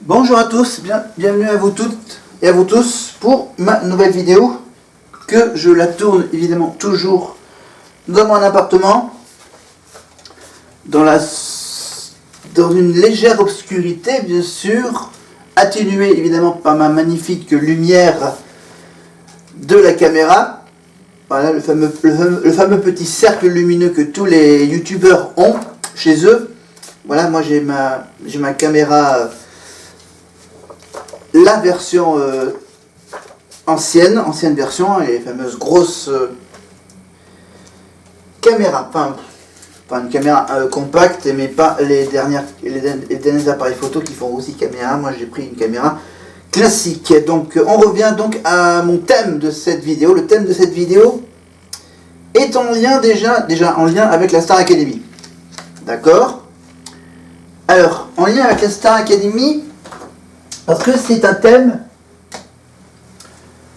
Bonjour à tous, bienvenue à vous toutes et à vous tous pour ma nouvelle vidéo que je la tourne évidemment toujours dans mon appartement dans une légère obscurité bien sûr, atténuée évidemment par ma magnifique lumière de la caméra. Voilà le fameux petit cercle lumineux que tous les youtubeurs ont chez eux. Voilà, moi j'ai ma caméra, la version ancienne version, les fameuses grosses caméras, pas une caméra compacte, mais pas les derniers appareils photo qui font aussi caméra. Moi j'ai pris une caméra classique. Donc on revient donc à mon thème de cette vidéo. Le thème de cette vidéo est en lien déjà en lien avec la Star Academy. D'accord? Alors, en lien avec la Star Academy, parce que c'est un thème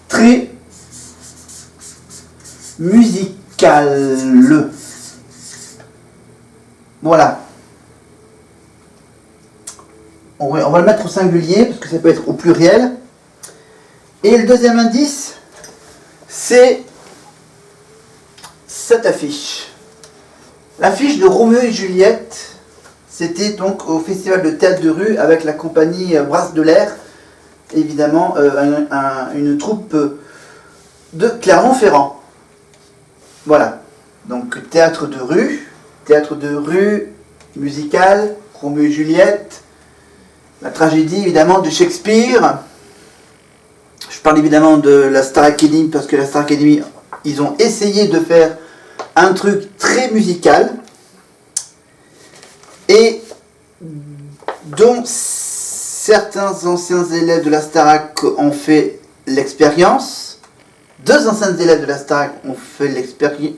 très musical. Voilà. On va le mettre au singulier, parce que ça peut être au pluriel. Et le deuxième indice, c'est cette affiche. L'affiche de Roméo et Juliette. C'était donc au festival de théâtre de rue avec la compagnie Brasse de l'air, évidemment une troupe de Clermont-Ferrand. Voilà, donc théâtre de rue, musical, Roméo et Juliette, la tragédie évidemment de Shakespeare. Je parle évidemment de la Star Academy parce que la Star Academy, ils ont essayé de faire un truc très musical. Et dont certains anciens élèves de la Starac ont fait l'expérience. Deux anciens élèves de la Starac ont fait l'expérience.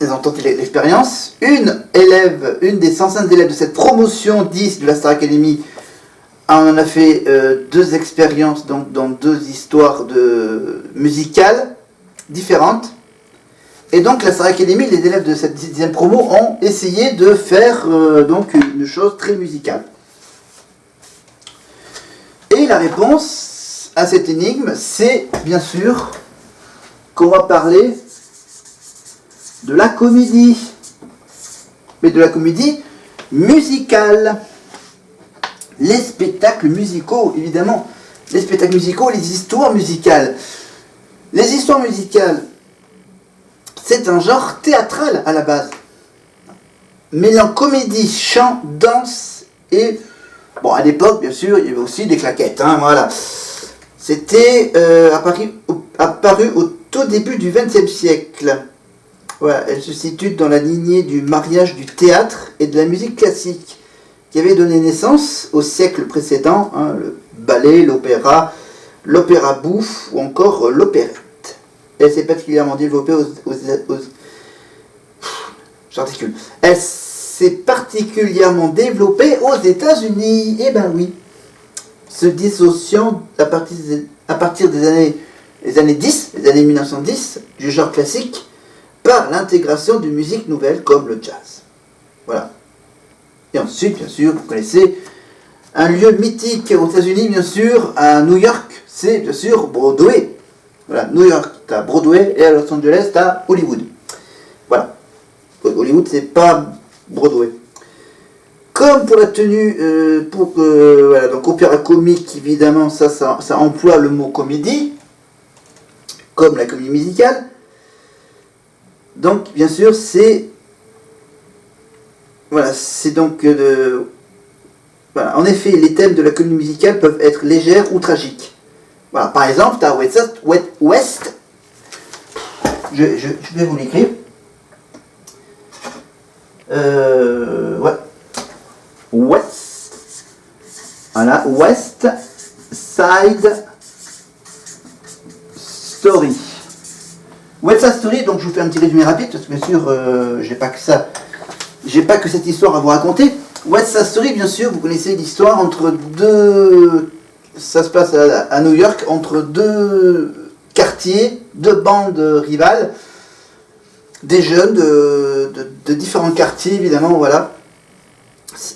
Ils ont tenté l'expérience. Une des anciens élèves de cette promotion 10 de la Star Academy en a fait deux expériences donc, dans deux histoires musicales différentes. Et donc la Star Academy, les élèves de cette 10e promo ont essayé de faire donc une chose très musicale. Et la réponse à cette énigme, c'est bien sûr qu'on va parler de la comédie. Mais de la comédie musicale. Les spectacles musicaux, évidemment. Les spectacles musicaux, les histoires musicales. Les histoires musicales, c'est un genre théâtral à la base, mêlant comédie, chant, danse et... Bon, à l'époque, bien sûr, il y avait aussi des claquettes, hein, voilà. C'était apparu au tout début du XXe siècle. Voilà, elle se situe dans la lignée du mariage du théâtre et de la musique classique, qui avait donné naissance au siècle précédent, hein, le ballet, l'opéra bouffe ou encore l'opérette. Elle s'est particulièrement développée j'articule. Elle s'est particulièrement développée aux États-Unis. Eh ben oui. Se dissociant à partir des années 10, les années 1910, du genre classique, par l'intégration de musiques nouvelles comme le jazz. Voilà. Et ensuite, bien sûr, vous connaissez un lieu mythique aux États-Unis, bien sûr, à New York, c'est bien sûr Broadway. Voilà, New York, t'as Broadway, et à Los Angeles, t'as Hollywood. Voilà. Hollywood, c'est pas Broadway. Comme pour la tenue, voilà, donc opéra comique, évidemment, ça emploie le mot comédie, comme la comédie musicale. Donc, bien sûr, c'est... Voilà, c'est donc... voilà. En effet, les thèmes de la comédie musicale peuvent être légères ou tragiques. Voilà, par exemple, tu as West. Je vais vous l'écrire. Ouais. West. Voilà, West Side Story. West Side Story, donc je vous fais un petit résumé rapide, parce que bien sûr, j'ai pas que cette histoire à vous raconter. West Side Story, bien sûr, vous connaissez l'histoire entre deux... Ça se passe à New York, entre deux quartiers, deux bandes rivales, des jeunes de différents quartiers, évidemment, voilà.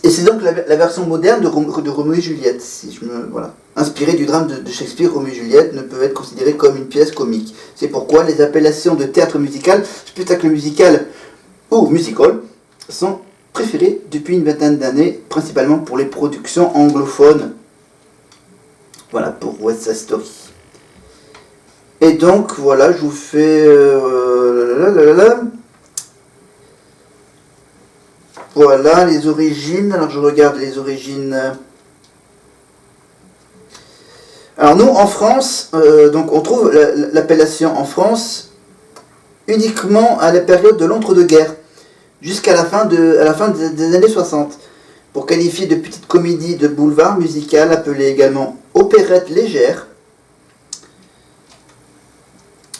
Et c'est donc la version moderne de Roméo et Juliette, si je me, voilà. Inspirée du drame de Shakespeare, Roméo et Juliette ne peut être considérée comme une pièce comique. C'est pourquoi les appellations de théâtre musical, spectacle musical ou musical sont préférées depuis une vingtaine d'années, principalement pour les productions anglophones. Voilà pour West Side Story. Et donc voilà, je vous fais... Voilà les origines. Alors je regarde les origines. Alors nous en France, donc on trouve l'appellation en France uniquement à la période de l'entre-deux-guerres, jusqu'à la fin des années 60, pour qualifier de petite comédie de boulevard musicale appelée également opérette légère.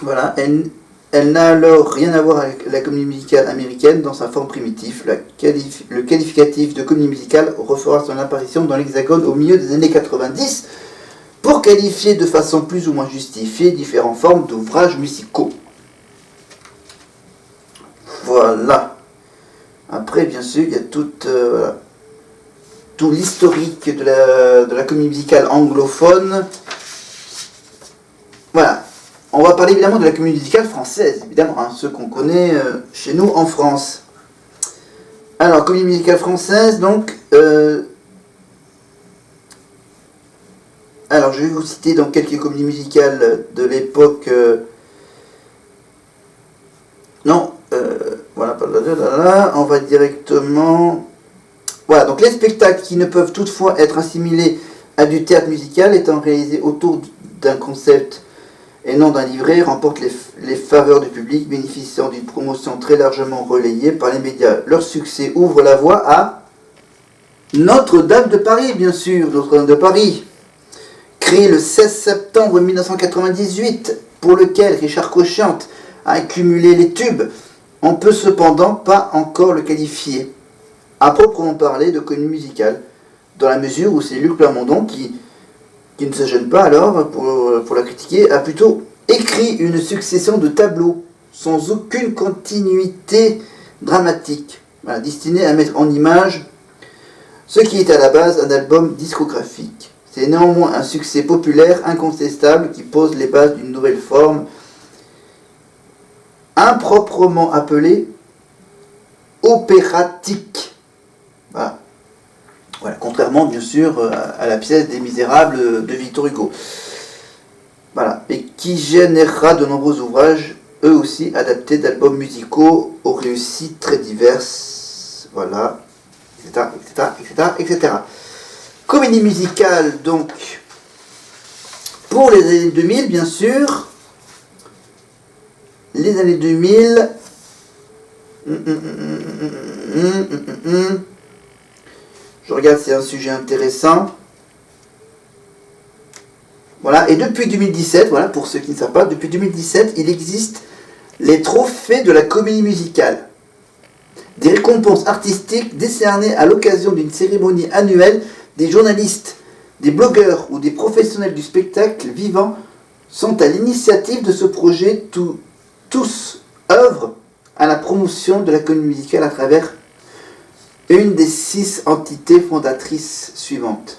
Voilà, elle n'a alors rien à voir avec la comédie musicale américaine dans sa forme primitive. Le qualificatif de comédie musicale refera son apparition dans l'Hexagone au milieu des années 90 pour qualifier de façon plus ou moins justifiée différentes formes d'ouvrages musicaux. Voilà. Après, bien sûr, il y a tout l'historique de la comédie musicale anglophone. Voilà. On va parler évidemment de la comédie musicale française, évidemment, hein, ceux qu'on connaît chez nous en France. Alors, comédie musicale française, donc... alors, je vais vous citer donc quelques comédies musicales de l'époque... voilà, on va directement... Voilà, donc les spectacles qui ne peuvent toutefois être assimilés à du théâtre musical étant réalisés autour d'un concept et non d'un livret, remportent les faveurs du public, bénéficiant d'une promotion très largement relayée par les médias. Leur succès ouvre la voie à Notre-Dame de Paris, bien sûr, Notre-Dame de Paris, créé le 16 septembre 1998, pour lequel Richard Cochiante a accumulé les tubes. On peut cependant pas encore le qualifier, à proprement parler, de comédie musicale, dans la mesure où c'est Luc Plamondon qui ne se gêne pas alors pour la critiquer, a plutôt écrit une succession de tableaux sans aucune continuité dramatique, voilà, destiné à mettre en image ce qui est à la base un album discographique. C'est néanmoins un succès populaire incontestable qui pose les bases d'une nouvelle forme improprement appelée opératique. Voilà. Voilà, contrairement bien sûr à la pièce des Misérables de Victor Hugo. Voilà, et qui générera de nombreux ouvrages, eux aussi adaptés d'albums musicaux aux réussites très diverses. Voilà, etc., etc., etc., etc. Comédie musicale, donc, pour les années 2000, bien sûr. Les années 2000... Je regarde si c'est un sujet intéressant. Voilà, et depuis 2017, voilà, pour ceux qui ne savent pas, depuis 2017, il existe les trophées de la comédie musicale. Des récompenses artistiques décernées à l'occasion d'une cérémonie annuelle. Des journalistes, des blogueurs ou des professionnels du spectacle vivant sont à l'initiative de ce projet. Tous œuvrent à la promotion de la comédie musicale à travers une des 6 entités fondatrices suivantes.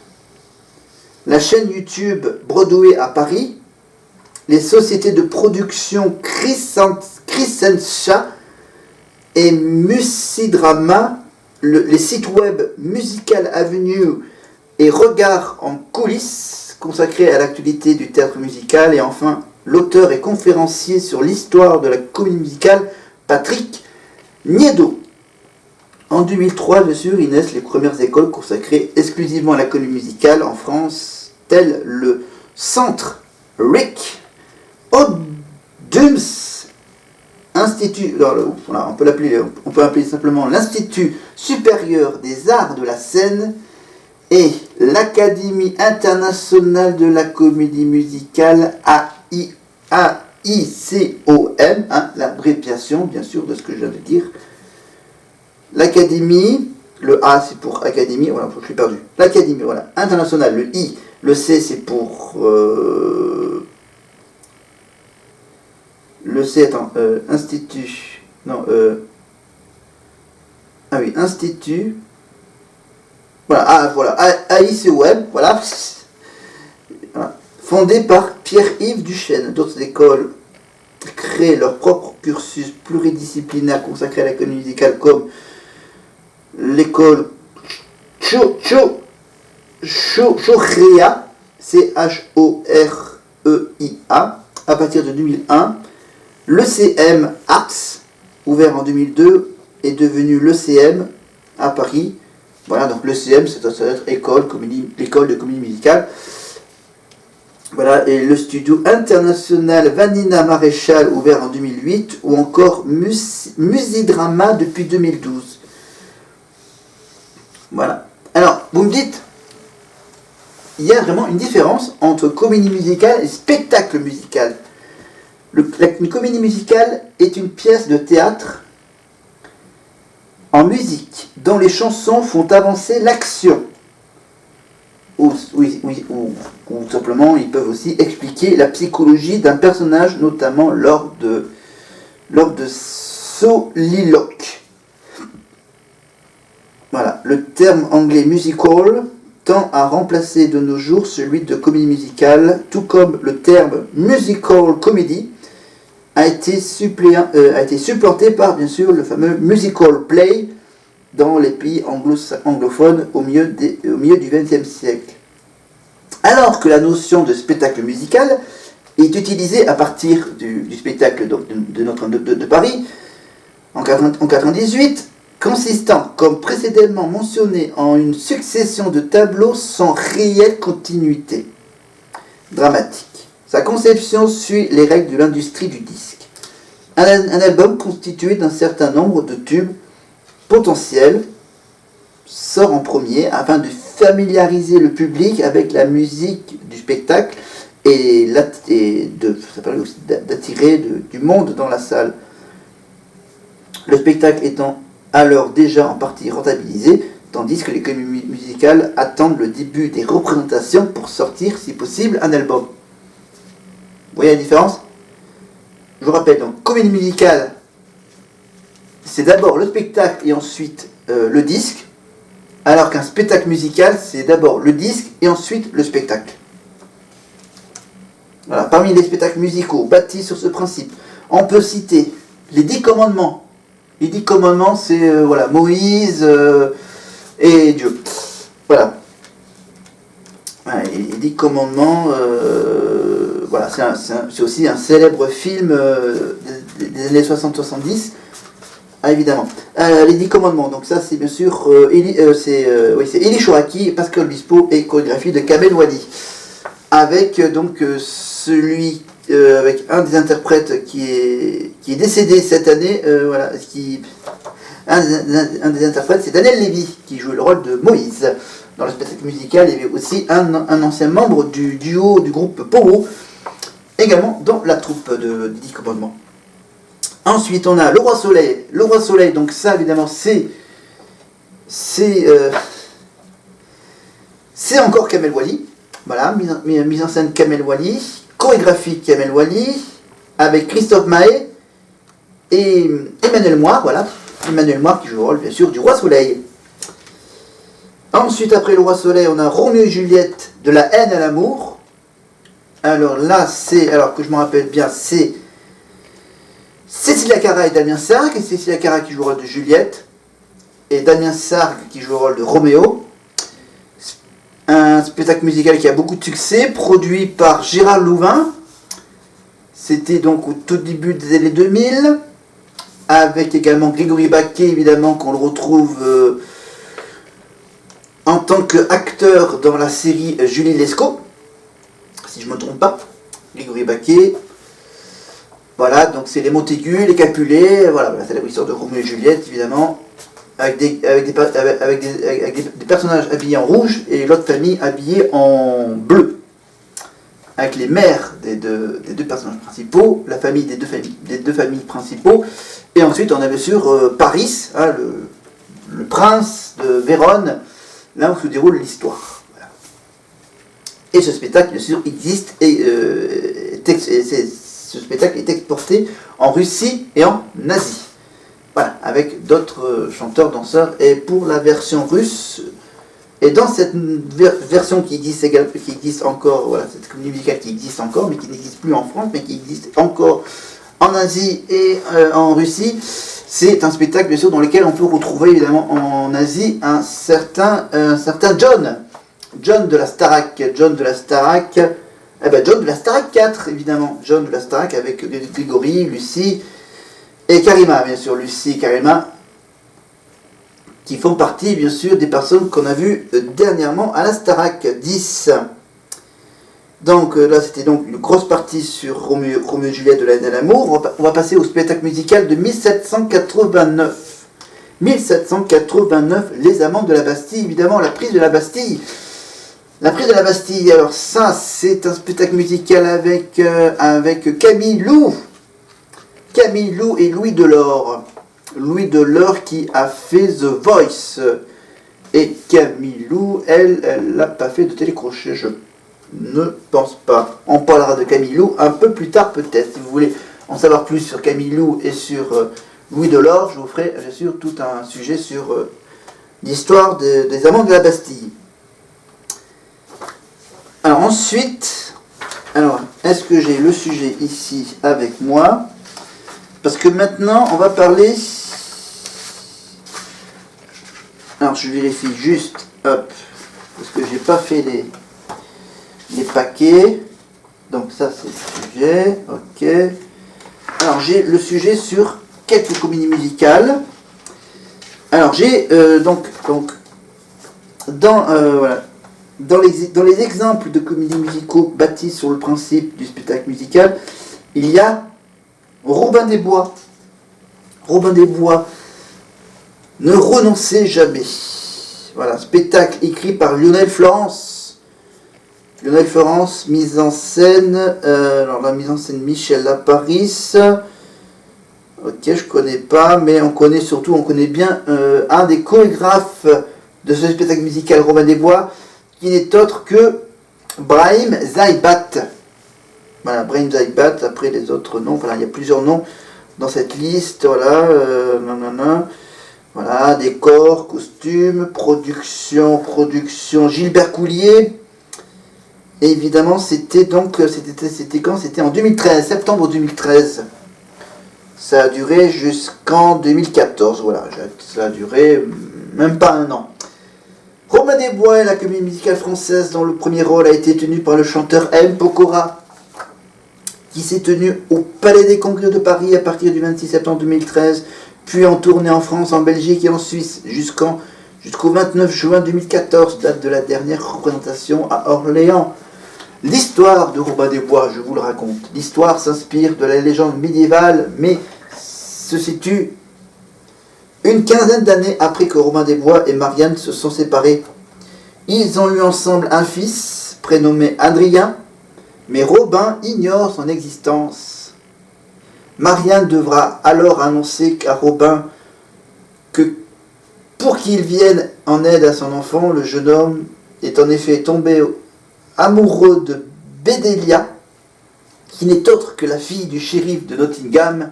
La chaîne YouTube Broadway à Paris, les sociétés de production Crescentia et Musidrama, les sites web Musical Avenue et Regard en coulisses consacrés à l'actualité du théâtre musical, et enfin l'auteur et conférencier sur l'histoire de la comédie musicale Patrick Niedo. En 2003, bien sûr, il naissent les premières écoles consacrées exclusivement à la comédie musicale en France, telles le Centre Rick Odums Institut, voilà, on peut appeler simplement l'Institut supérieur des arts de la scène, et l'Académie internationale de la comédie musicale, AICOM, hein, l'abréviation bien sûr de ce que je viens de dire. L'Académie, le A c'est pour Académie, voilà, je suis perdu. L'Académie, voilà, internationale, le I, le C c'est pour... le C, attends, Institut... Non, ah oui, Institut Voilà, AICOM, voilà. Voilà. Fondé par Pierre-Yves Duchesne. D'autres écoles créent leur propre cursus pluridisciplinaire consacré à la comédie musicale, comme l'école Chorea, CHOREIA, à partir de 2001. L'ECM Arts, ouvert en 2002, est devenu l'ECM à Paris. Voilà, donc l'ECM, ça doit être école de comédie musicale. Voilà, et le studio international Vanina Maréchal, ouvert en 2008, ou encore Musidrama depuis 2012. Voilà. Alors, vous me dites, il y a vraiment une différence entre comédie musicale et spectacle musical. Une comédie musicale est une pièce de théâtre en musique dont les chansons font avancer l'action. Ou simplement, ils peuvent aussi expliquer la psychologie d'un personnage, notamment lors de soliloques. Voilà, le terme anglais musical tend à remplacer de nos jours celui de comédie musicale, tout comme le terme musical comedy a été supplanté par, bien sûr, le fameux musical play dans les pays anglophones au milieu du XXe siècle. Alors que la notion de spectacle musical est utilisée à partir du spectacle de Notre-Dame de Paris en 1998, consistant, comme précédemment mentionné, en une succession de tableaux sans réelle continuité dramatique. Sa conception suit les règles de l'industrie du disque. Un album constitué d'un certain nombre de tubes potentiels sort en premier afin de familiariser le public avec la musique du spectacle et ça permet aussi d'attirer du monde dans la salle. Le spectacle étant alors déjà en partie rentabilisé, tandis que les comédies musicales attendent le début des représentations pour sortir, si possible, un album. Vous voyez la différence? Je vous rappelle, donc, comédie musicale, c'est d'abord le spectacle et ensuite le disque, alors qu'un spectacle musical, c'est d'abord le disque et ensuite le spectacle. Voilà. Parmi les spectacles musicaux bâtis sur ce principe, on peut citer les 10 commandements. Les 10 commandements, c'est Moïse et Dieu. Voilà. Les 10 commandements, c'est aussi un célèbre film des années 60-70. Ah, évidemment. Les 10 commandements, donc ça c'est bien sûr c'est Elie Chouraki, Pascal Obispo et chorégraphie de Kamel Wally. Avec avec un des interprètes qui est décédé cette année, un des interprètes, c'est Daniel Lévy, qui joue le rôle de Moïse. Dans le spectacle musical, il y avait aussi un ancien membre du duo du groupe Powo, également dans la troupe des 10 commandements. Ensuite, on a Le Roi Soleil. Le Roi Soleil, donc ça, évidemment, c'est encore Kamel Wally. Voilà, mise en scène Kamel Wally, chorégraphie Kamel Wally, avec Christophe Mahé et Emmanuel Moir, voilà. Emmanuel Moir qui joue le rôle, bien sûr, du Roi Soleil. Ensuite, après Le Roi Soleil, on a Roméo et Juliette, de la haine à l'amour. Alors là, que je me rappelle bien, c'est Cécilia Cara et Damien Sargue, et Cécilia Cara qui joue le rôle de Juliette, et Damien Sargue qui joue le rôle de Roméo. Un spectacle musical qui a beaucoup de succès, produit par Gérard Louvain. C'était donc au tout début des années 2000, avec également Grégory Baquet, évidemment, qu'on le retrouve en tant qu'acteur dans la série Julie Lescaut, si je ne me trompe pas. Grégory Baquet. Voilà, donc c'est les Montaigu, les Capulet, voilà, c'est l'histoire de Roméo et Juliette, évidemment, avec des personnages habillés en rouge et l'autre famille habillée en bleu, avec les mères des deux personnages principaux, la famille des deux familles principaux, et ensuite on a bien sûr Paris, hein, le prince de Vérone, là où se déroule l'histoire. Voilà. Et ce spectacle, bien sûr, existe et ce spectacle est exporté en Russie et en Asie. Voilà, avec d'autres chanteurs, danseurs. Et pour la version russe, Et dans cette version qui existe encore, voilà, cette comédie musicale qui existe encore, mais qui n'existe plus en France, mais qui existe encore en Asie et en Russie, c'est un spectacle bien sûr dans lequel on peut retrouver évidemment en Asie un certain John de la Starac, John de la Starac 4 évidemment, John de la Starac avec Grigory, Lucie et Karima, bien sûr, Lucie et Karima, qui font partie bien sûr des personnes qu'on a vues dernièrement à la Starac 10. Donc là c'était donc une grosse partie sur Roméo et Juliette de la haine et l'amour. On va passer au spectacle musical de 1789. 1789, Les Amants de la Bastille, évidemment la prise de la Bastille. La prise de la Bastille, alors ça c'est un spectacle musical avec Camille Lou. Camille Lou et Louis Delors. Louis Delors qui a fait The Voice. Et Camille Lou, elle n'a pas fait de télécrochet, je ne pense pas. On parlera de Camille Lou un peu plus tard peut-être. Si vous voulez en savoir plus sur Camille Lou et sur Louis Delors, je vous ferai bien sûr tout un sujet sur l'histoire des amants de la Bastille. Alors ensuite, est-ce que j'ai le sujet ici avec moi? Parce que maintenant, on va parler... Alors je vérifie juste, hop, parce que j'ai pas fait les paquets. Donc ça c'est le sujet, ok. Alors j'ai le sujet sur quelques comédies musicales. Alors j'ai dans les exemples de comédies musicaux bâtis sur le principe du spectacle musical, il y a Robin des Bois. Robin des Bois, ne renoncez jamais. Voilà, spectacle écrit par Lionel Florence. Lionel Florence, mise en scène, alors la mise en scène Michel Laparis. Ok, je connais pas, mais on connaît bien un des chorégraphes de ce spectacle musical Robin des Bois, qui n'est autre que Brahim Zaibat. Voilà, Brahim Zaibat, après les autres noms, voilà, il y a plusieurs noms dans cette liste, voilà, voilà, décor, costume, production, Gilbert Coulier. Et évidemment, c'était quand? C'était en 2013, septembre 2013. Ça a duré jusqu'en 2014, voilà, ça a duré même pas un an. Robin des Bois est la comédie musicale française dont le premier rôle a été tenu par le chanteur M. Pokora, qui s'est tenu au Palais des Congrès de Paris à partir du 26 septembre 2013, puis en tournée en France, en Belgique et en Suisse jusqu'au 29 juin 2014, date de la dernière représentation à Orléans. L'histoire de Robin des Bois, je vous le raconte. L'histoire s'inspire de la légende médiévale, mais se situe une quinzaine d'années après que Robin des Bois et Marianne se sont séparés. Ils ont eu ensemble un fils, prénommé Adrien, mais Robin ignore son existence. Marianne devra alors annoncer à Robin que pour qu'il vienne en aide à son enfant, le jeune homme est en effet tombé amoureux de Bédélia, qui n'est autre que la fille du shérif de Nottingham.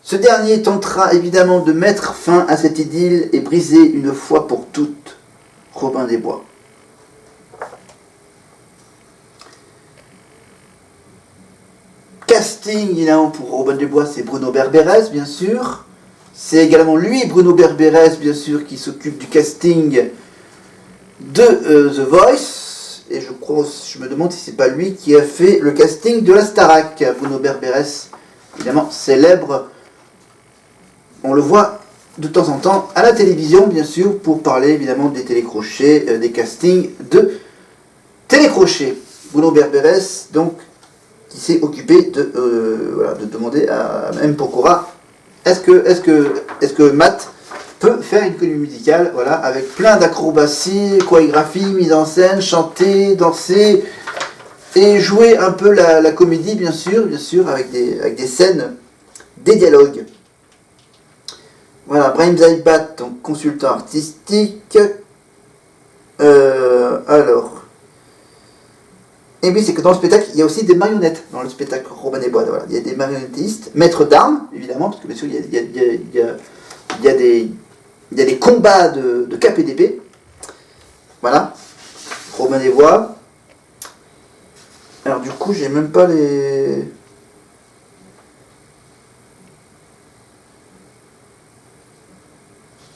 Ce dernier tentera évidemment de mettre fin à cette idylle et briser une fois pour toutes Robin des Bois. Casting évidemment pour Robin des Bois, c'est Bruno Berberès bien sûr. C'est également lui, Bruno Berberès bien sûr, qui s'occupe du casting de The Voice. Et je me demande si c'est pas lui qui a fait le casting de la Starac. Bruno Berberès, évidemment célèbre. On le voit de temps en temps à la télévision, bien sûr, pour parler évidemment des télécrochets, des castings de télécrochets. Bruno Berberès, donc, qui s'est occupé de demander à M. Pokora, est-ce que Matt peut faire une comédie musicale, voilà, avec plein d'acrobaties, chorégraphie, mise en scène, chanter, danser, et jouer un peu la comédie, bien sûr, avec des scènes, des dialogues. Voilà, Brahim Zaibat, donc consultant artistique. Alors. Et puis c'est que dans le spectacle, il y a aussi des marionnettes. Dans le spectacle Robin des Bois, voilà. Il y a des marionnettistes, maîtres d'armes, évidemment, parce que bien sûr, il y a des combats de cap et d'épée. Voilà. Robin des Bois. Alors du coup, j'ai même pas les...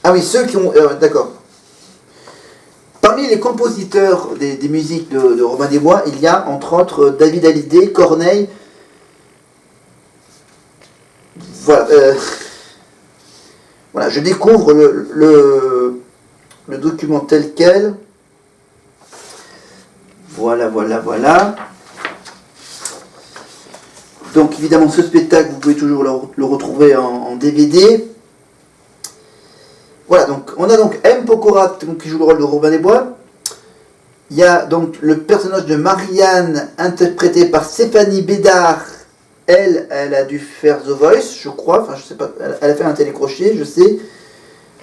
Ah oui, ceux qui ont... d'accord. Parmi les compositeurs des musiques de Robin des Bois, il y a entre autres David Hallyday, Corneille. Voilà. Voilà, je découvre le document tel quel. Voilà, voilà, voilà. Donc évidemment, ce spectacle, vous pouvez toujours le retrouver en DVD. Voilà, donc on a donc M. Pokora qui joue le rôle de Robin des Bois. Il y a donc le personnage de Marianne, interprété par Stéphanie Bédard. Elle a dû faire The Voice, je crois. Enfin, je sais pas. Elle a fait un télécrochet, je sais.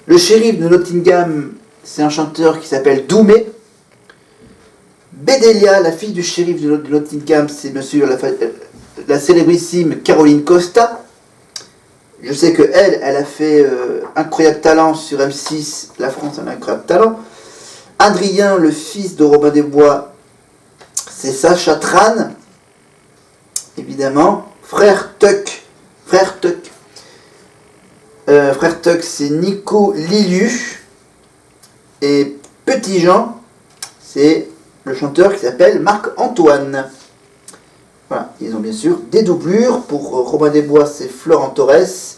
Le shérif de Nottingham, c'est un chanteur qui s'appelle Doumé. Bédélia, la fille du shérif de Nottingham, c'est monsieur la célébrissime Caroline Costa. Je sais que elle a fait Incroyable Talent sur M6, La France a un incroyable talent. Adrien, le fils de Robin des Bois, c'est Sacha Tran, évidemment. Frère Tuck, c'est Nico Lilu. Et Petit Jean, c'est le chanteur qui s'appelle Marc-Antoine. Voilà, ils ont bien sûr des doublures. Pour Robin des Bois, c'est Florent Torres.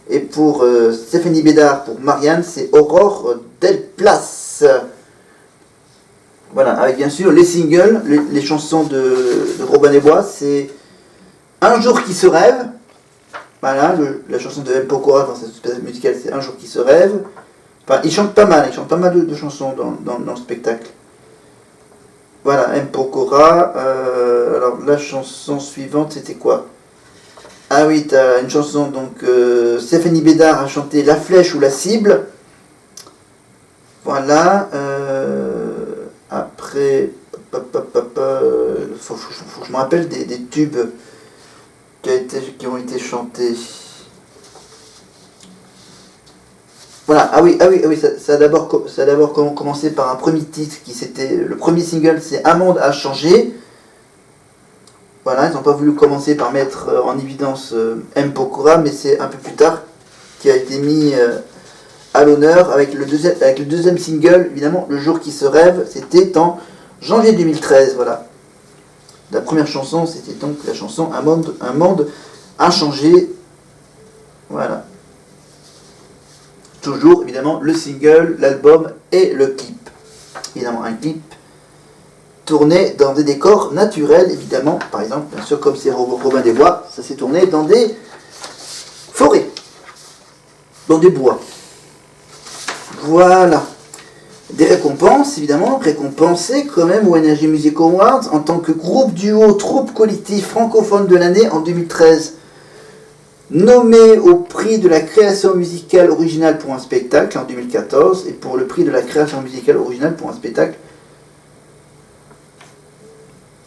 Et pour Stéphanie Bédard, pour Marianne, c'est Aurore Delplace. Voilà, avec bien sûr les singles, les chansons de Robin des Bois, c'est Un jour qui se rêve. Voilà, la chanson de M. Pokora dans cette spectacle musicale, c'est Un jour qui se rêve. Enfin, ils chantent pas mal de chansons dans le spectacle. Voilà, M. Pokora. Alors, la chanson suivante, c'était quoi? Ah oui, t'as une chanson, donc Stéphanie Bédard a chanté La Flèche ou la Cible. Voilà. Après, faut que je me rappelle des tubes qui ont été chantés. Voilà, ah oui, ça a d'abord commencé par un premier titre le premier single, c'est Un monde a changé. Voilà, ils n'ont pas voulu commencer par mettre en évidence M. Pokora, mais c'est un peu plus tard qui a été mis à l'honneur avec le deuxième single, évidemment, Le jour qui se rêve, c'était en janvier 2013, voilà. La première chanson, c'était donc la chanson Un monde a changé. Voilà. Toujours, évidemment, le single, l'album et le clip. Évidemment, un clip tourné dans des décors naturels, évidemment. Par exemple, bien sûr, comme c'est Robin des Bois, ça s'est tourné dans des forêts, dans des bois. Voilà. Des récompenses, évidemment, récompensées quand même au Energy Music Awards en tant que groupe duo troupe collectif francophone de l'année en 2013. Nommé au prix de la création musicale originale pour un spectacle en 2014 et pour le prix de la création musicale originale pour un spectacle.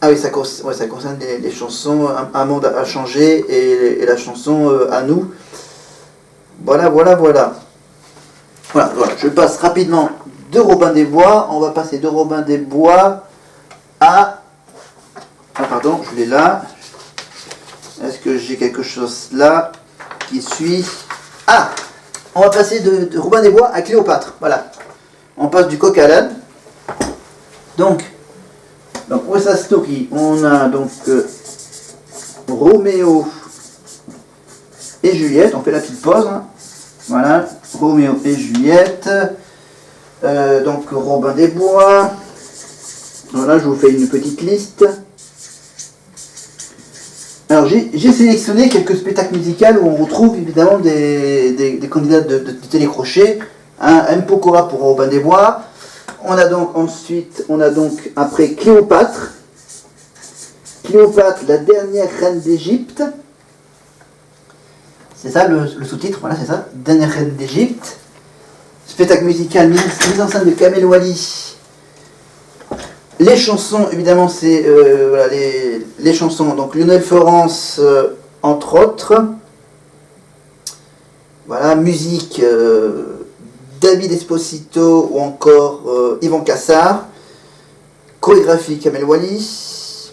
Ah oui, ça concerne les chansons Un monde a changé et la chanson À nous. Voilà. Voilà, je passe rapidement de Robin des Bois. On va passer de Robin des Bois à... Ah pardon, je l'ai là. Est-ce que j'ai quelque chose là qui suit? Ah, on va passer de Robin des Bois à Cléopâtre. Voilà. On passe du coq à l'âne. Donc West Side Story, on a donc Roméo et Juliette. On fait la petite pause. Hein. Voilà, Roméo et Juliette. Donc Robin des Bois. Voilà, je vous fais une petite liste. Alors j'ai sélectionné quelques spectacles musicaux où on retrouve évidemment des candidats de télécrochet. M. Pokora pour Robin des Bois. On a donc après Cléopâtre. Cléopâtre, la dernière reine d'Égypte. C'est ça le sous-titre, voilà, c'est ça. Dernière reine d'Égypte. Spectacle musical mise en scène de Kamel Wally. Les chansons, évidemment, c'est voilà, les chansons. Donc Lionel Florence, entre autres. Voilà, musique David Esposito ou encore Yvan Cassard. Chorégraphie Kamel Wally.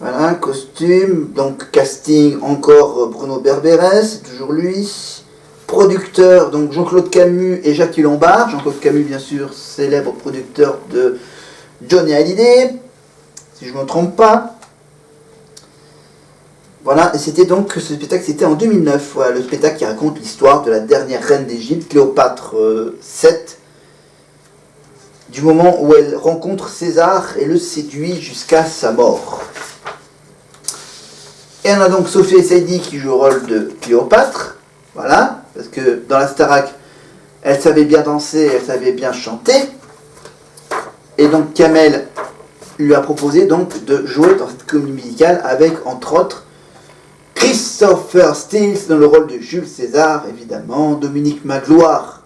Voilà, costume, donc casting encore Bruno Berberes, c'est toujours lui. Producteur, donc Jean-Claude Camus et Jacques Lombard. Jean-Claude Camus, bien sûr, célèbre producteur de Johnny Hallyday, si je ne me trompe pas. Voilà, et c'était donc, ce spectacle, c'était en 2009, voilà, le spectacle qui raconte l'histoire de la dernière reine d'Égypte, Cléopâtre VII, du moment où elle rencontre César et le séduit jusqu'à sa mort. Et on a donc Sophia Essaidi qui joue le rôle de Cléopâtre, voilà, parce que dans la Starac, elle savait bien danser, elle savait bien chanter, et donc Kamel lui a proposé donc de jouer dans cette comédie musicale avec, entre autres, Christopher Stills dans le rôle de Jules César, évidemment, Dominique Magloire.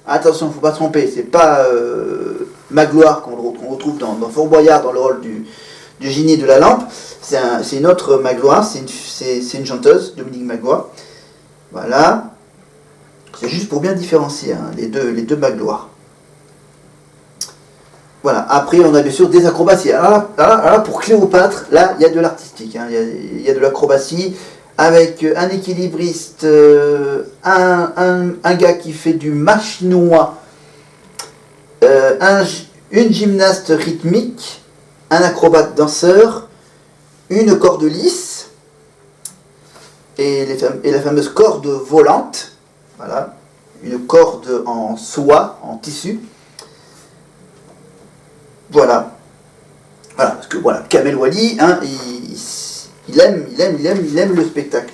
Attention, il ne faut pas se tromper, c'est pas Magloire qu'on retrouve dans Fort Boyard dans le rôle du génie de la lampe. C'est une autre Magloire, c'est une chanteuse, Dominique Magloire. Voilà. C'est juste pour bien différencier hein, les deux Magloires. Voilà, après on a bien sûr des acrobaties. Alors là, pour Cléopâtre, là il y a de l'artistique, hein. Il y a de l'acrobatie avec un équilibriste, un gars qui fait du machinois, une gymnaste rythmique, un acrobate danseur, une corde lisse et la fameuse corde volante, voilà, une corde en soie, en tissu. Voilà, parce que voilà, Kamel Wally, hein, il aime le spectacle.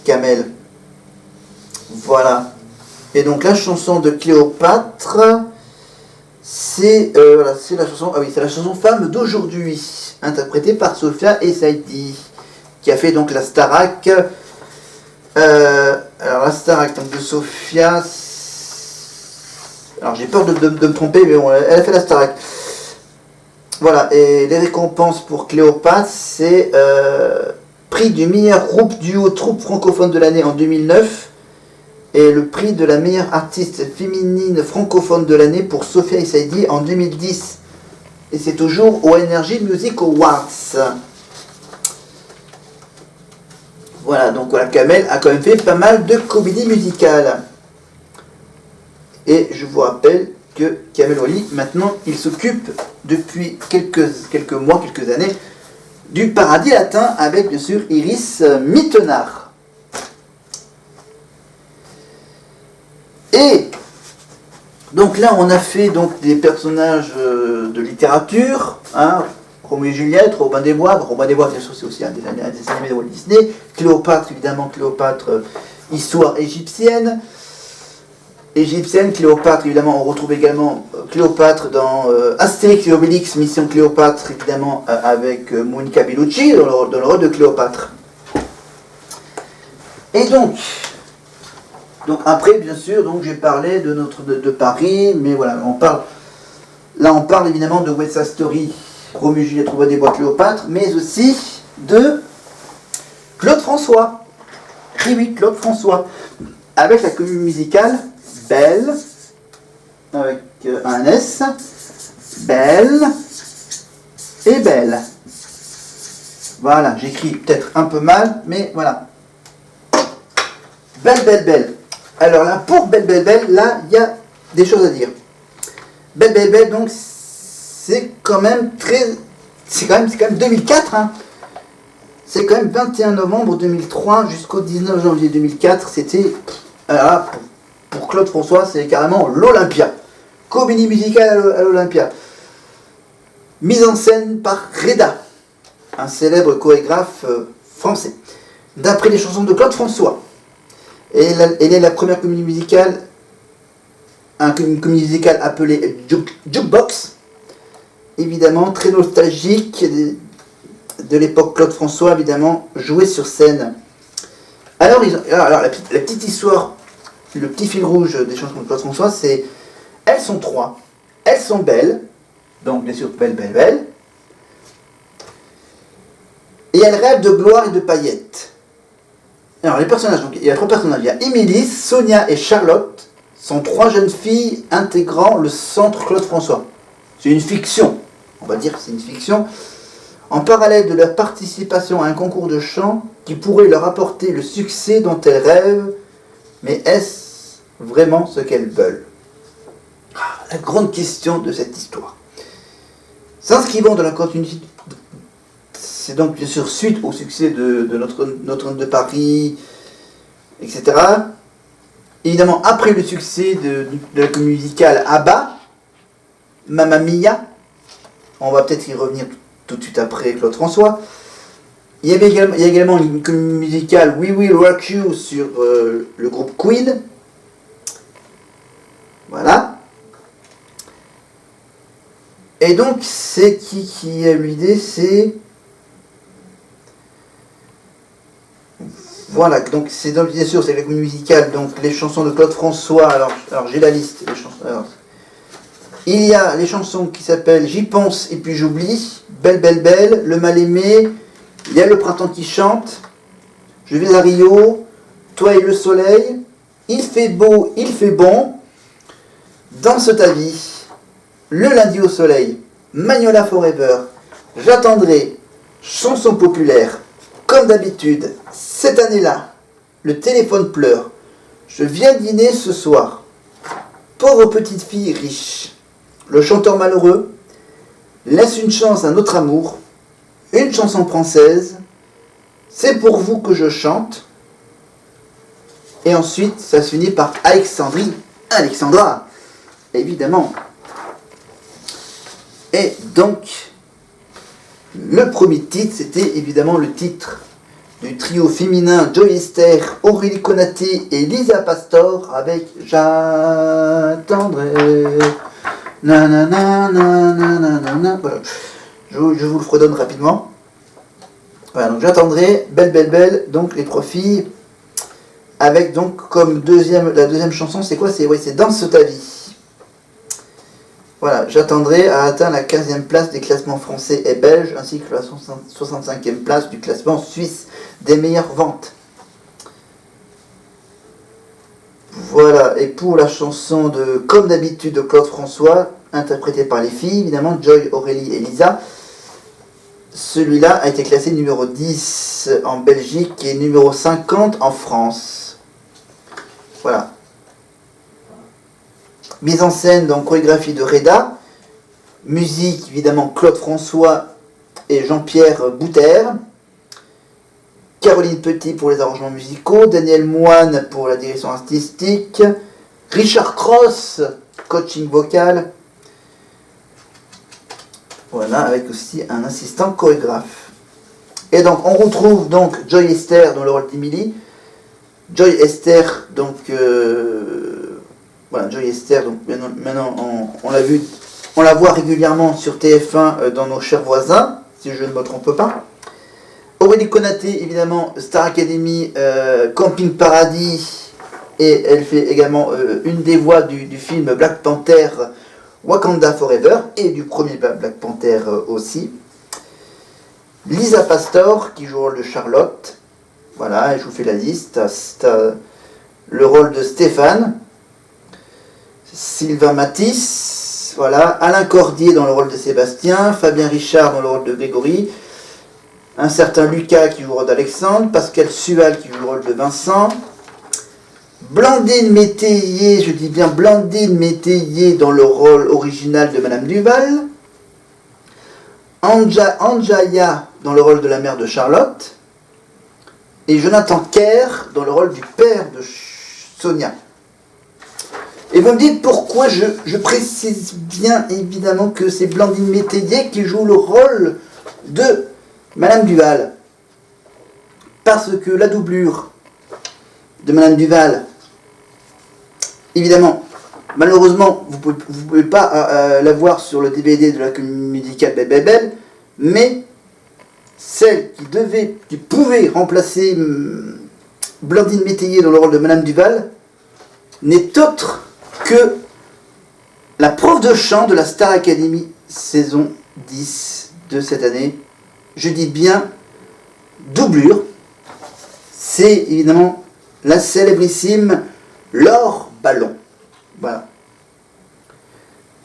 Kamel. Voilà. Et donc la chanson de Cléopâtre, c'est la chanson, c'est la chanson Femme d'aujourd'hui, interprétée par Sophia Essaidi, qui a fait donc la Starac. Alors la Starac donc de Sophia. Alors j'ai peur de me tromper, mais bon, elle a fait la Starac. Voilà, et les récompenses pour Cléopâtre, c'est prix du meilleur groupe duo troupe francophone de l'année en 2009 et le prix de la meilleure artiste féminine francophone de l'année pour Sophia Essaidi en 2010. Et c'est toujours au Energy Music Awards. Voilà, donc voilà, Kamel a quand même fait pas mal de comédies musicales. Et je vous rappelle que Kamel Wally, maintenant, il s'occupe depuis quelques mois, quelques années, du Paradis Latin avec, bien sûr, Iris Mittenard. Et donc là, on a fait donc, des personnages de littérature, hein, Roméo et Juliette, Robin des Bois. Robin des Bois, bien sûr, c'est aussi un des animés de Walt Disney. Cléopâtre, évidemment, Cléopâtre, histoire égyptienne. Cléopâtre, évidemment, on retrouve également Cléopâtre dans Astérix et Obélix, Mission Cléopâtre, évidemment, avec Monica Bellucci dans le rôle de Cléopâtre. Et donc après, bien sûr, donc j'ai parlé de Paris, mais voilà, on parle évidemment de West Side Story, Roméo et Juliette, Robin des Bois, Cléopâtre, mais aussi de Claude François. Oui, Claude François, avec la comédie musicale Belle, avec un S, Belle et Belle. Voilà, j'écris peut-être un peu mal, mais voilà. Belle, belle, belle. Alors là, pour Belle, belle, belle, là, il y a des choses à dire. Belle, belle, belle, donc, c'est quand même 2004, hein. C'est quand même 21 novembre 2003 jusqu'au 19 janvier 2004, c'était... Alors, pour Claude François, c'est carrément l'Olympia. Comédie musicale à l'Olympia. Mise en scène par Reda, un célèbre chorégraphe français. D'après les chansons de Claude François. Elle est la première comédie musicale, une comédie musicale appelée Jukebox. Évidemment, très nostalgique de l'époque Claude François, évidemment, jouée sur scène. Alors la petite histoire, le petit fil rouge des chansons de Claude François, c'est elles sont trois, elles sont belles, donc bien sûr belle, belle, belle, et elles rêvent de gloire et de paillettes. Alors les personnages, donc, il y a 3 personnages. Il y a Émilie, Sonia et Charlotte, sont 3 jeunes filles intégrant le centre Claude François. C'est une fiction, on va dire que c'est une fiction. En parallèle de leur participation à un concours de chant qui pourrait leur apporter le succès dont elles rêvent, mais est-ce vraiment ce qu'elles veulent? La grande question de cette histoire. S'inscrivant dans la continuité, c'est donc bien sûr suite au succès de Notre-Dame de Paris, etc. Évidemment, après le succès de la comédie musicale ABBA, Mamma Mia, on va peut-être y revenir tout de suite après Claude François. Il y a également une comédie musicale We Will Rock You sur le groupe Queen. Voilà. Et donc, c'est qui a eu l'idée? C'est... Voilà, donc c'est donc bien sûr c'est la comédie musicale, donc les chansons de Claude François. Alors j'ai la liste. Les chansons, alors, il y a les chansons qui s'appellent J'y pense et puis j'oublie, Belle Belle Belle, Le Mal Aimé, il y a Le Printemps qui chante, Je vais à Rio, Toi et le soleil, Il fait beau, il fait bon, Danse ta vie, Le lundi au soleil, Magnolia Forever, J'attendrai, Chanson populaire, Comme d'habitude, cette année-là, Le téléphone pleure, Je viens dîner ce soir, Pauvre petite fille riche, Le chanteur malheureux, Laisse une chance à notre amour, Une chanson française, C'est pour vous que je chante, et ensuite ça se finit par Alexandra, évidemment. Et donc, le premier titre, c'était évidemment le titre du trio féminin Joy Esther, Aurélie Konaté et Lisa Pastor avec J'attendrai. Nanana, nanana. Voilà. Je vous le fredonne rapidement. Voilà, donc J'attendrai, Belle Belle Belle, donc les 3 filles. Avec donc comme la deuxième chanson, c'est quoi? C'est Danse ta vie. Voilà, J'attendrai a atteint la 15e place des classements français et belges, ainsi que la 65e place du classement suisse des meilleures ventes. Voilà, et pour la chanson de Comme d'habitude de Claude François, interprétée par les filles, évidemment, Joy, Aurélie et Lisa, celui-là a été classé numéro 10 en Belgique et numéro 50 en France. Voilà. Mise en scène, donc chorégraphie de Reda, musique évidemment Claude François et Jean-Pierre Bouter, Caroline Petit pour les arrangements musicaux, Daniel Moine pour la direction artistique, Richard Cross, coaching vocal, voilà, avec aussi un assistant chorégraphe. Et donc on retrouve donc Joy Esther dans le rôle d'Emily. Joy Esther, donc voilà, Joy Esther, donc maintenant on l'a vu, on la voit régulièrement sur TF1 dans Nos chers voisins, si je ne me trompe pas. Aurélie Konaté, évidemment, Star Academy, Camping Paradis, et elle fait également une des voix du film Black Panther, Wakanda Forever, et du premier Black Panther aussi. Lisa Pastor, qui joue le rôle de Charlotte, voilà, et je vous fais la liste. T'as le rôle de Stéphane, Sylvain Matisse, voilà, Alain Cordier dans le rôle de Sébastien, Fabien Richard dans le rôle de Grégory, un certain Lucas qui joue le rôle d'Alexandre, Pascal Sual qui joue le rôle de Vincent, Blandine Métayer, je dis bien Blandine Métayer dans le rôle original de Madame Duval, Anjaya dans le rôle de la mère de Charlotte, et Jonathan Kerr dans le rôle du père de Sonia. Et vous me dites pourquoi je précise bien évidemment que c'est Blandine Métayer qui joue le rôle de Madame Duval. Parce que la doublure de Madame Duval, évidemment, malheureusement, vous pouvez pas la voir sur le DVD de la comédie musicale Belle Belle Belle, mais celle qui pouvait remplacer Blandine Métayer dans le rôle de Madame Duval n'est autre que la prof de chant de la Star Academy saison 10 de cette année. Je dis bien doublure, c'est évidemment la célébrissime Laure Ballon. Voilà.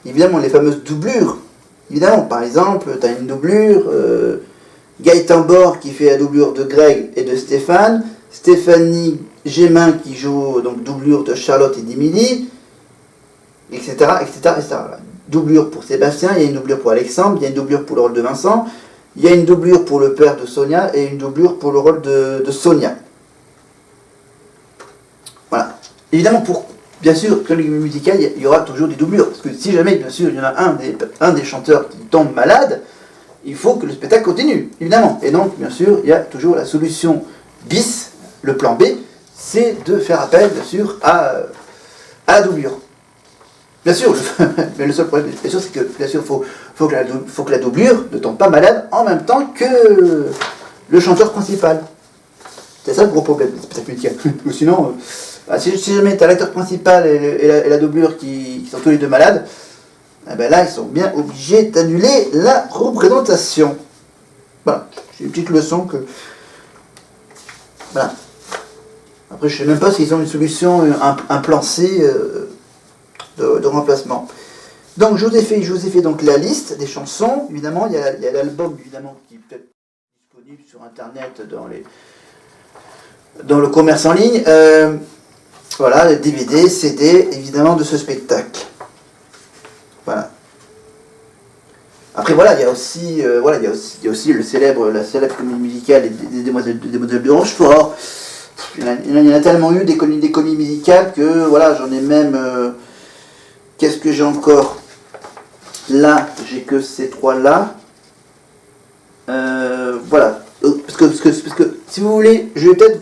Évidemment, les fameuses doublures. Évidemment, par exemple, tu as une doublure, Gaëtan Bord qui fait la doublure de Greg et de Stéphane, Stéphanie Gémin qui joue donc doublure de Charlotte et d'Émilie, etc., etc., etc. Doublure pour Sébastien, il y a une doublure pour Alexandre, il y a une doublure pour le rôle de Vincent, il y a une doublure pour le père de Sonia et une doublure pour le rôle de Sonia. Voilà. Évidemment, bien sûr, dans les musicales, il y aura toujours des doublures. Parce que si jamais, bien sûr, il y en a un des chanteurs qui tombe malade, il faut que le spectacle continue, évidemment. Et donc, bien sûr, il y a toujours la solution bis, le plan B, c'est de faire appel, bien sûr, à la doublure. Bien sûr, mais le seul problème, bien sûr, c'est que, bien sûr, faut que la doublure ne tombe pas malade en même temps que le chanteur principal. C'est ça le gros problème du spectacle musical. Ou sinon, si jamais tu as l'acteur principal et la doublure qui sont tous les deux malades, eh ben là, ils sont bien obligés d'annuler la représentation. Voilà, c'est une petite leçon que... Voilà. Après, je ne sais même pas s'ils ont une solution, un plan C de remplacement. Donc, je vous ai fait donc la liste des chansons. Évidemment, il y a l'album, évidemment, qui peut être disponible sur Internet, dans le commerce en ligne. Voilà, les DVD, CD, évidemment, de ce spectacle. Voilà. Après, voilà, il y a aussi la célèbre comédie musicale des Demoiselles de Rochefort. Il y en a tellement eu des comédies musicales que, voilà, j'en ai même... Qu'est-ce que j'ai encore? Là, j'ai que ces trois-là. Voilà. Parce que, si vous voulez, je vais peut-être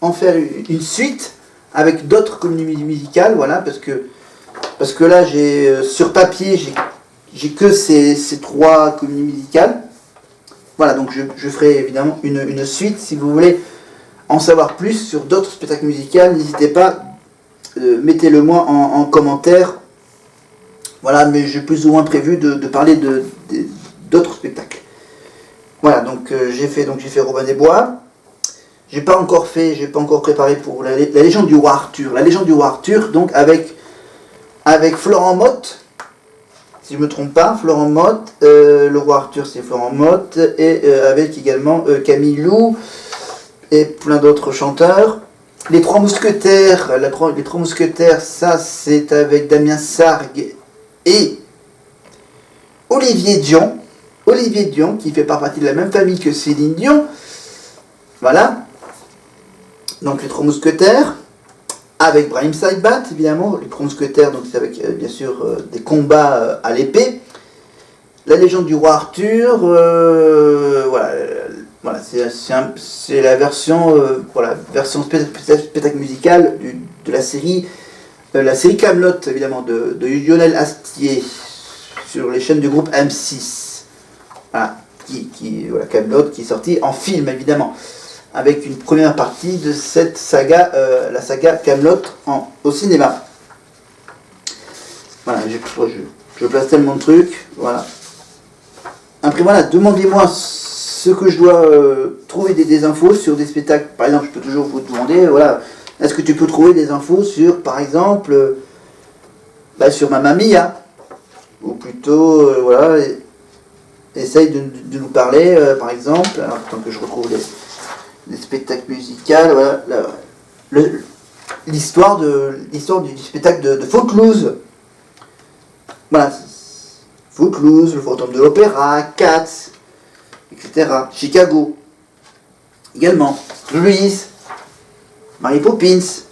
en faire une suite avec d'autres comédies musicales, voilà, parce que là, sur papier, j'ai que ces trois comédies musicales. Voilà, donc je ferai évidemment une suite. Si vous voulez en savoir plus sur d'autres spectacles musicaux, n'hésitez pas, mettez-le moi en commentaire. Voilà, mais j'ai plus ou moins prévu de parler d'autres spectacles. Voilà, donc j'ai fait Robin des Bois. J'ai pas encore préparé pour la légende du roi Arthur. La légende du roi Arthur, donc avec Florent Mott, si je me trompe pas, Florent Mott, le roi Arthur c'est Florent Mott, et avec également Camille Lou et plein d'autres chanteurs. Les Trois Mousquetaires, les Trois Mousquetaires, ça c'est avec Damien Sargue et Olivier Dion. Olivier Dion, qui fait partie de la même famille que Céline Dion. Voilà. Donc les Trois Mousquetaires, avec Brahim Saïbat, évidemment. Les Trois Mousquetaires, donc c'est avec, bien sûr, des combats à l'épée. La légende du roi Arthur, voilà, c'est la version, version spectacle musical de la série Kaamelott, évidemment, de Lionel Astier, sur les chaînes du groupe M6. Voilà, Kaamelott, qui est sorti en film, évidemment, avec une première partie de cette saga, la saga Kaamelott au cinéma. Voilà, je place tellement de trucs, voilà. Après, voilà, demandez-moi ce que je dois trouver des infos sur des spectacles. Par exemple, je peux toujours vous demander, voilà, est-ce que tu peux trouver des infos sur, par exemple, sur Mamma Mia, ou plutôt, voilà, essaye de nous parler, par exemple, alors, tant que je retrouve les spectacles musicaux, voilà, l'histoire du spectacle de Footloose. Voilà, Footloose, le fantôme de l'opéra, Cats, etc. Chicago, également. Grease, Mary Poppins.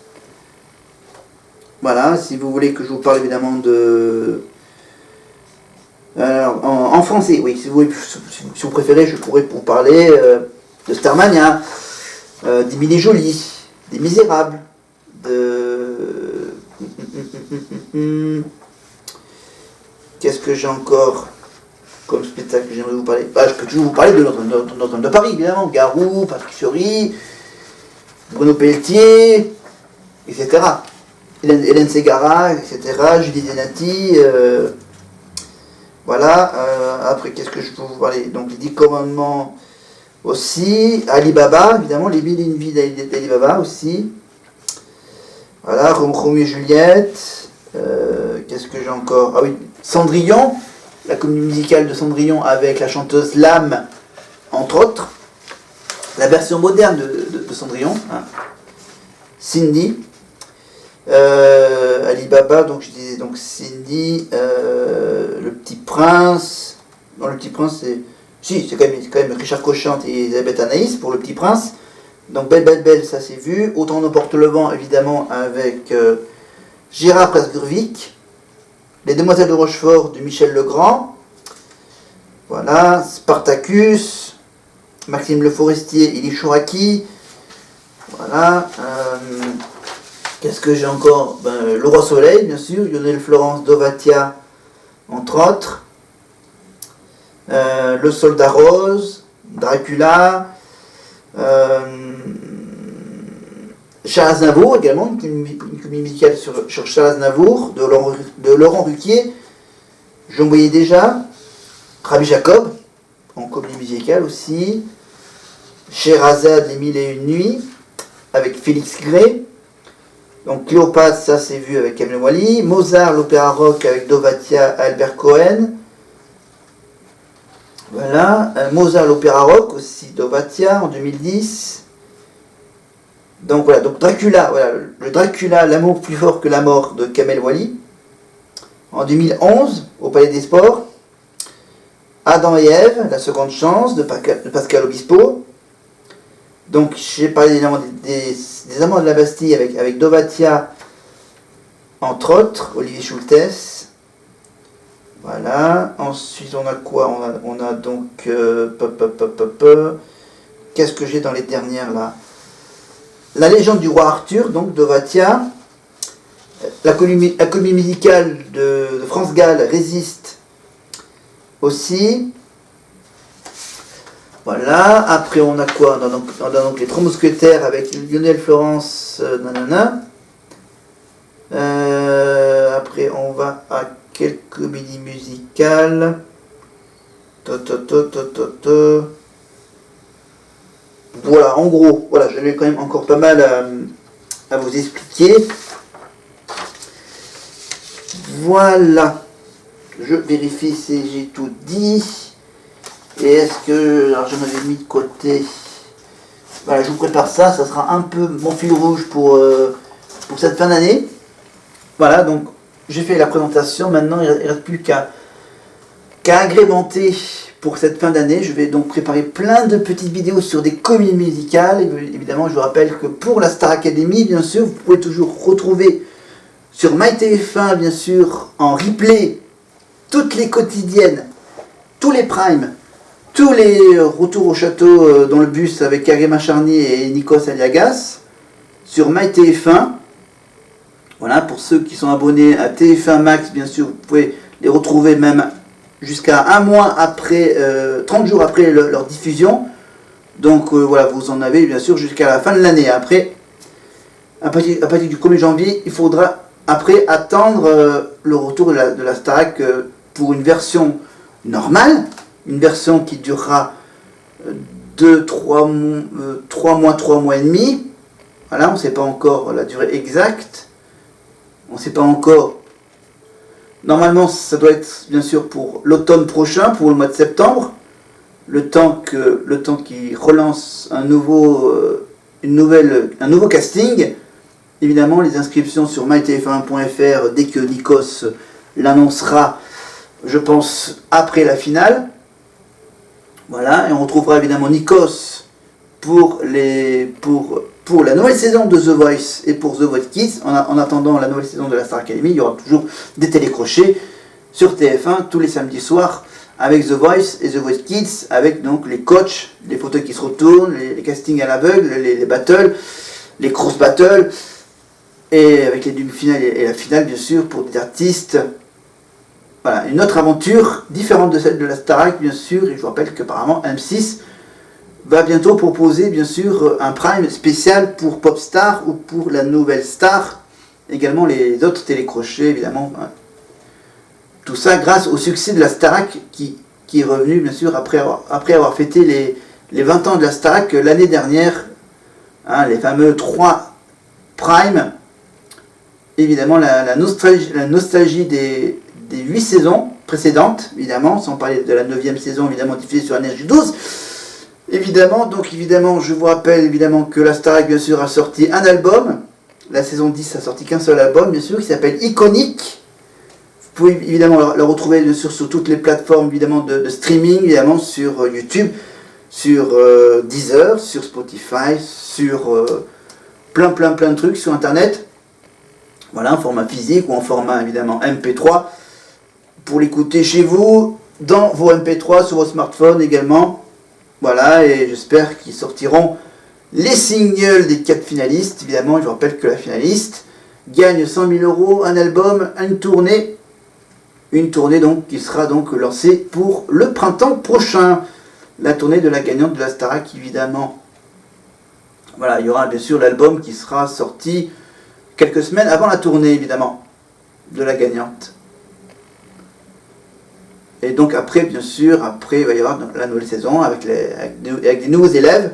Voilà, si vous voulez que je vous parle évidemment de... Alors, en français, oui, si vous préférez, je pourrais vous parler de Starmania, d'Émilie Jolie, des Misérables, Qu'est-ce que j'ai encore comme spectacle que j'aimerais vous parler? Je peux toujours vous parler de Notre-Dame de Paris, évidemment. Garou, Patrick Fiori, Bruno Pelletier, etc. Hélène Ségara, etc. Julie Denati. Voilà. Après, qu'est-ce que je peux vous parler? Donc, les 10 commandements. Aussi, Alibaba, évidemment, les 1001 vies d'Alibaba aussi. Voilà, Roméo et Juliette. Qu'est-ce que j'ai encore? Ah oui, Cendrillon, la comédie musicale de Cendrillon avec la chanteuse Lame, entre autres. La version moderne de Cendrillon. Hein. Cindy. Alibaba, donc je disais donc Cindy, Le Petit Prince. Non, Le Petit Prince, c'est quand même Richard Cochante et Elisabeth Anaïs pour Le Petit Prince. Donc Belle Belle Belle, ça c'est vu. Autant nous porte le vent, évidemment, avec Gérard Pressgurvic. Les Demoiselles de Rochefort de Michel Legrand. Voilà. Spartacus. Maxime Le Forestier, Elie Chouraki. Voilà. Qu'est-ce que j'ai encore? Le Roi Soleil, bien sûr. Lionel Florence, Dovatia, entre autres. Le Soldat Rose. Dracula. Charles Aznavour également, une comédie musicale sur Charles Aznavour de Laurent Ruquier. J'en voyais déjà. Rabbi Jacob, en comédie musicale aussi. Scheherazade, les 1001 nuits, avec Félix Gray. Donc Cléopâtre, ça c'est vu avec Kamel Wally. Mozart, l'opéra rock avec Dovatia, Albert Cohen. Voilà. Mozart, l'opéra rock aussi, Dovatia en 2010. Donc voilà, donc Dracula, voilà, le Dracula, l'amour plus fort que la mort de Kamel Wally. En 2011, au Palais des Sports. Adam et Ève, la seconde chance de Pascal Obispo. Donc j'ai parlé des Amants de la Bastille avec Dovatia, entre autres, Olivier Schultes. Voilà. Ensuite on a quoi? On a donc qu'est-ce que j'ai dans les dernières là? La légende du roi Arthur, donc Dovatia. La comédie musicale de France Gall, Résiste aussi. Voilà. Après on a quoi? On a donc les Trois Mousquetaires avec Lionel Florence, nanana. Après on va à quelle comédie musicale? Voilà, en gros, voilà, j'avais quand même encore pas mal à vous expliquer. Voilà. Je vérifie si j'ai tout dit. Et est-ce que... Alors j'en avais mis de côté. Voilà, je vous prépare ça. Ça sera un peu mon fil rouge pour cette fin d'année. Voilà, donc j'ai fait la présentation. Maintenant, il ne reste plus qu'à agrémenter pour cette fin d'année. Je vais donc préparer plein de petites vidéos sur des comédies musicales. Et évidemment, je vous rappelle que pour la Star Academy, bien sûr, vous pouvez toujours retrouver sur MyTF1, bien sûr, en replay, toutes les quotidiennes, tous les primes, tous les retours au château dans le bus avec Karima Charnier et Nikos Aliagas, sur MyTF1. Voilà, pour ceux qui sont abonnés à TF1 Max, bien sûr, vous pouvez les retrouver même jusqu'à un mois après, 30 jours après leur diffusion. Donc voilà, vous en avez bien sûr jusqu'à la fin de l'année. Après, à partir du 1er janvier, il faudra après attendre le retour de la Starac pour une version normale, une version qui durera 3 mois et demi. Voilà, on ne sait pas encore la durée exacte. On ne sait pas encore. Normalement, ça doit être bien sûr pour l'automne prochain, pour le mois de septembre, le temps qui relance un nouveau casting. Évidemment, les inscriptions sur mytf1.fr dès que Nikos l'annoncera, je pense, après la finale. Voilà, et on retrouvera évidemment Nikos pour la nouvelle saison de The Voice et pour The Voice Kids. En attendant la nouvelle saison de la Star Academy, il y aura toujours des télécrochets sur TF1 tous les samedis soirs avec The Voice et The Voice Kids, avec donc les coachs, les photos qui se retournent, les castings à l'aveugle, les battles, les cross battles, et avec les demi-finales et la finale bien sûr pour des artistes. Voilà, une autre aventure différente de celle de la Starac bien sûr, et je vous rappelle qu'apparemment M6 va bientôt proposer bien sûr un prime spécial pour Popstar ou pour la Nouvelle Star, également les autres télécrochets évidemment. Tout ça grâce au succès de la Starac qui est revenu bien sûr après avoir fêté les 20 ans de la Starac l'année dernière, hein, les fameux 3 Prime. Évidemment, la nostalgie des 8 saisons précédentes, évidemment, sans parler de la 9e saison, évidemment, diffusée sur NRJ12. Évidemment, je vous rappelle, évidemment, que la Starac, bien sûr, a sorti un album. La saison 10 a sorti qu'un seul album, bien sûr, qui s'appelle Iconique. Vous pouvez, évidemment, le retrouver, bien sûr, sur toutes les plateformes, évidemment, de streaming, évidemment, sur YouTube, sur Deezer, sur Spotify, sur plein de trucs sur Internet. Voilà, en format physique ou en format évidemment MP3 pour l'écouter chez vous, dans vos MP3, sur vos smartphones également. Voilà, et j'espère qu'ils sortiront les singles des 4 finalistes. Évidemment, je vous rappelle que la finaliste gagne 100 000 €, un album, une tournée donc qui sera donc lancée pour le printemps prochain. La tournée de la gagnante de la Starac, évidemment. Voilà, il y aura bien sûr l'album qui sera sorti quelques semaines avant la tournée, évidemment, de la gagnante. Et donc après, bien sûr, il va y avoir la nouvelle saison avec des nouveaux élèves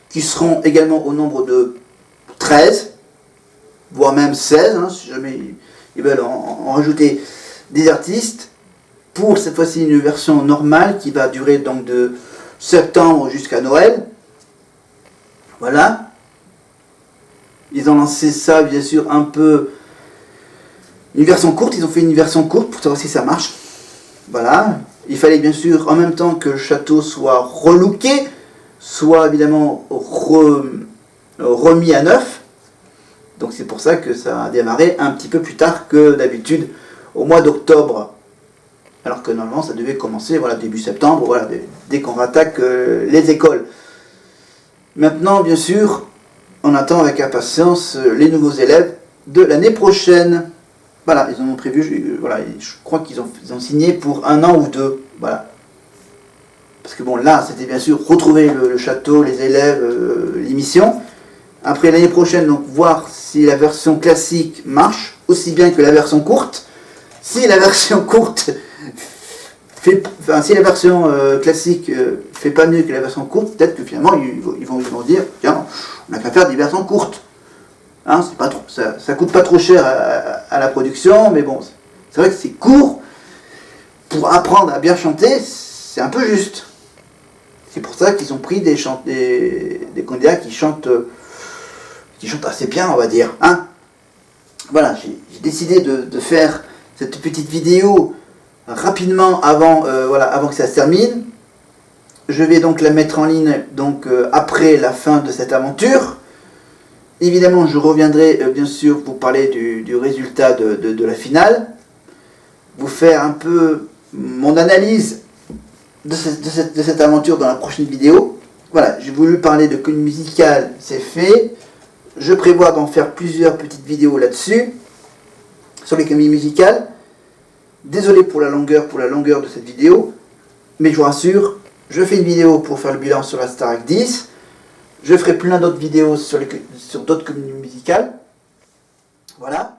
qui seront également au nombre de 13, voire même 16, hein, si jamais ils veulent en rajouter des artistes, pour cette fois-ci une version normale qui va durer donc de septembre jusqu'à Noël. Voilà. Ils ont lancé ça, bien sûr, un peu... Une version courte, ils ont fait une version courte pour savoir si ça marche. Voilà. Il fallait bien sûr, en même temps que le château soit relooké, soit évidemment remis à neuf. Donc c'est pour ça que ça a démarré un petit peu plus tard que d'habitude, au mois d'octobre. Alors que normalement ça devait commencer voilà, début septembre, voilà, dès qu'on rattaque les écoles. Maintenant, bien sûr, on attend avec impatience les nouveaux élèves de l'année prochaine. Voilà, ils en ont prévu, voilà, je crois qu'ils ont signé pour 1 an ou 2. Voilà. Parce que bon, là, c'était bien sûr retrouver le château, les élèves, l'émission. Après l'année prochaine, donc voir si la version classique marche aussi bien que la version courte. Si la version courte si la version classique fait pas mieux que la version courte, peut-être que finalement ils vont dire tiens, on n'a qu'à faire des versions courtes. Hein, c'est pas trop, ça coûte pas trop cher à la production, mais bon, c'est vrai que c'est court. Pour apprendre à bien chanter, c'est un peu juste. C'est pour ça qu'ils ont pris des candidats qui chantent assez bien, on va dire. Hein, voilà, j'ai décidé de faire cette petite vidéo rapidement avant que ça se termine. Je vais donc la mettre en ligne après la fin de cette aventure. Évidemment, je reviendrai bien sûr vous parler du résultat de la finale, vous faire un peu mon analyse de cette aventure dans la prochaine vidéo. Voilà, j'ai voulu parler de comédie musicale, c'est fait. Je prévois d'en faire plusieurs petites vidéos là-dessus, sur les comédies musicales. Désolé pour la longueur de cette vidéo, mais je vous rassure, je fais une vidéo pour faire le bilan sur la Starac 10. Je ferai plein d'autres vidéos sur d'autres comédies musicales. Voilà.